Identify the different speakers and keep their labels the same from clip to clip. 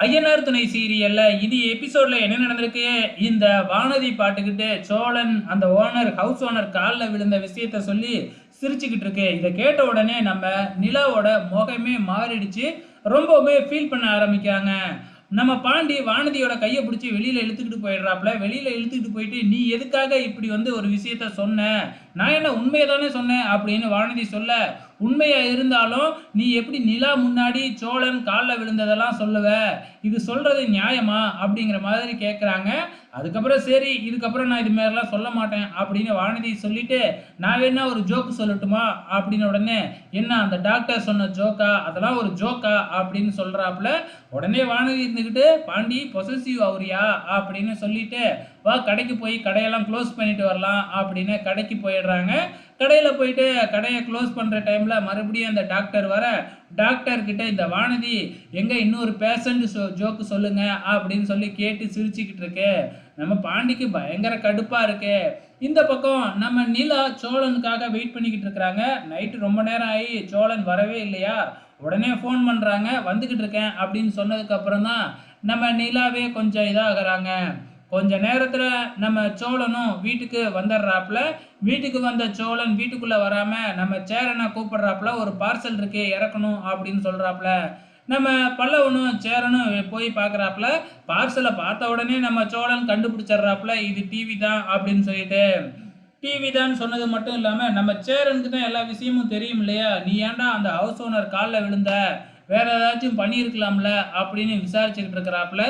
Speaker 1: ஐயனார் துணை சீரியல்ல இது எபிசோட்ல என்ன நடந்திருக்கு? இந்த வானதி பாட்டுக்கிட்டு சோழன் அந்த ஓனர் ஹவுஸ் ஓனர் காலில் விழுந்த விஷயத்த சொல்லி சிரிச்சுக்கிட்டு இருக்கு. இதை கேட்ட உடனே நம்ம நிலாவோட முகமே மாறிடுச்சு. ரொம்பவுமே ஃபீல் பண்ண ஆரம்பிக்காங்க. நம்ம பாண்டி வானதியோட கையை பிடிச்சி வெளியில இழுத்துக்கிட்டு போயிடுறாப்ல. வெளியில இழுத்துக்கிட்டு போயிட்டு, நீ எதுக்காக இப்படி ஒரு விஷயத்த சொன்ன? நான் என்ன உண்மையை தானே சொன்னேன் அப்படின்னு வானதி சொல்ல, உண்மையா இருந்தாலும் நீ எப்படி நிலா முன்னாடி சோழன் காலில் விழுந்ததெல்லாம் சொல்லுவ? இது சொல்றது நியாயமா அப்படிங்கிற மாதிரி கேட்குறாங்க. அதுக்கப்புறம் சரி, இதுக்கப்புறம் நான் இது மாதிரிலாம் சொல்ல மாட்டேன் அப்படின்னு வானதி சொல்லிட்டு, நான் வேணா ஒரு ஜோக்கு சொல்லட்டுமா அப்படின்னு உடனே, என்ன அந்த டாக்டர் சொன்ன ஜோக்கா? அதெல்லாம் ஒரு ஜோக்கா அப்படின்னு சொல்றாப்புல. உடனே வானதி இருந்துக்கிட்டு, பாண்டி பொசசிவ் ஆகுறியா அப்படின்னு சொல்லிட்டு, வா கடைக்கு போய் கடையெல்லாம் க்ளோஸ் பண்ணிட்டு வரலாம் அப்படின்னு கடைக்கு போயிடுறாங்க. கடையில் போயிட்டு கடையை க்ளோஸ் பண்ணுற டைமில் மறுபடியும் அந்த டாக்டர் வர, டாக்டர் கிட்ட இந்த வானதி எங்கே இன்னொரு பேஷண்ட் ஜோக்கு சொல்லுங்க அப்படின்னு சொல்லி கேட்டு சிரிச்சுக்கிட்டு இருக்கு. நம்ம பாண்டிக்கு பயங்கர கடுப்பாக இருக்கு. இந்த பக்கம் நம்ம நிலா சோழனுக்காக வெயிட் பண்ணிக்கிட்டு இருக்கிறாங்க. நைட்டு ரொம்ப நேரம் ஆகி சோழன் வரவே இல்லையா? உடனே ஃபோன் பண்ணுறாங்க, வந்துக்கிட்டு இருக்கேன் அப்படின்னு சொன்னதுக்கப்புறம் தான் நம்ம நிலாவே கொஞ்சம் இதாகிறாங்க. கொஞ்ச நேரத்தில் நம்ம சோழனும் வீட்டுக்கு வந்துடுறாப்புல. வீட்டுக்கு வந்த சோழன் வீட்டுக்குள்ளே வராமல் நம்ம சேரனை கூப்பிடுறாப்புல, ஒரு பார்சல் இருக்கே இறக்கணும் அப்படின்னு சொல்கிறாப்புல. நம்ம பல்லவனும் சேரனும் போய் பார்க்குறாப்புல. பார்சலை பார்த்த உடனே நம்ம சோழன் கண்டுபிடிச்சிட்றாப்புல, இது டிவி தான் அப்படின்னு சொல்லிட்டு. டிவி தான் சொன்னது மட்டும் இல்லாமல் நம்ம சேரனுக்கு தான் எல்லா விஷயமும் தெரியும் இல்லையா? நீ ஏன்டா அந்த ஹவுஸ் ஓனர் காலில் விழுந்த? வேற ஏதாச்சும் பண்ணியிருக்கலாம்ல அப்படின்னு விசாரிச்சுக்கிட்டு இருக்கிறாப்புல.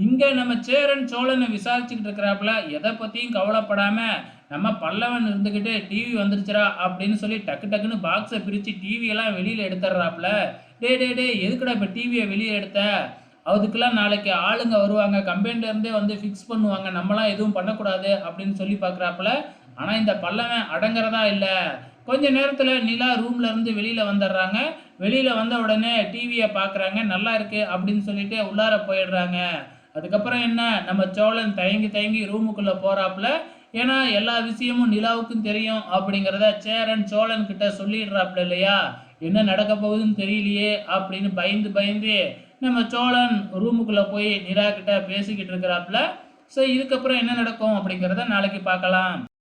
Speaker 1: இங்கே நம்ம சேரன் சோழனை விசாரிச்சுக்கிட்டு இருக்கிறாப்புல. எதை பற்றியும் கவலைப்படாமல் நம்ம பல்லவன் இருந்துக்கிட்டு டிவி வந்துருச்சுரா அப்படின்னு சொல்லி டக்கு டக்குன்னு பாக்ஸை பிரித்து டிவியெல்லாம் வெளியில் எடுத்துடுறாப்புல. டே டே டே எதுக்குடா இப்போ டிவியை வெளியே எடுத்த? அதுக்கெல்லாம் நாளைக்கு ஆளுங்க வருவாங்க, கம்பெனிலேருந்தே வந்து ஃபிக்ஸ் பண்ணுவாங்க, நம்மளாம் எதுவும் பண்ணக்கூடாது அப்படின்னு சொல்லி பார்க்குறாப்புல. ஆனால் இந்த பல்லவன் அடங்குறதா இல்லை. கொஞ்ச நேரத்தில் நிலா ரூம்ல இருந்து வெளியில் வந்துடுறாங்க. வெளியில் வந்த உடனே டிவியை பார்க்குறாங்க, நல்லா இருக்கு அப்படின்னு சொல்லிட்டு உள்ளார போயிடுறாங்க. அதுக்கப்புறம் என்ன, நம்ம சோழன் தயங்கி தயங்கி ரூமுக்குள்ளே போகிறாப்புல. ஏன்னா எல்லா விஷயமும் நிலாவுக்கும் தெரியும் அப்படிங்கிறத சேரன் சோழன் கிட்ட சொல்லிடுறாப்புல இல்லையா? என்ன நடக்க போகுதுன்னு தெரியலையே அப்படின்னு பயந்து பயந்து நம்ம சோழன் ரூமுக்குள்ளே போய் நிலா கிட்ட பேசிக்கிட்டு இருக்கிறாப்புல. ஸோ இதுக்கப்புறம் என்ன நடக்கும் அப்படிங்கிறத நாளைக்கு பார்க்கலாம்.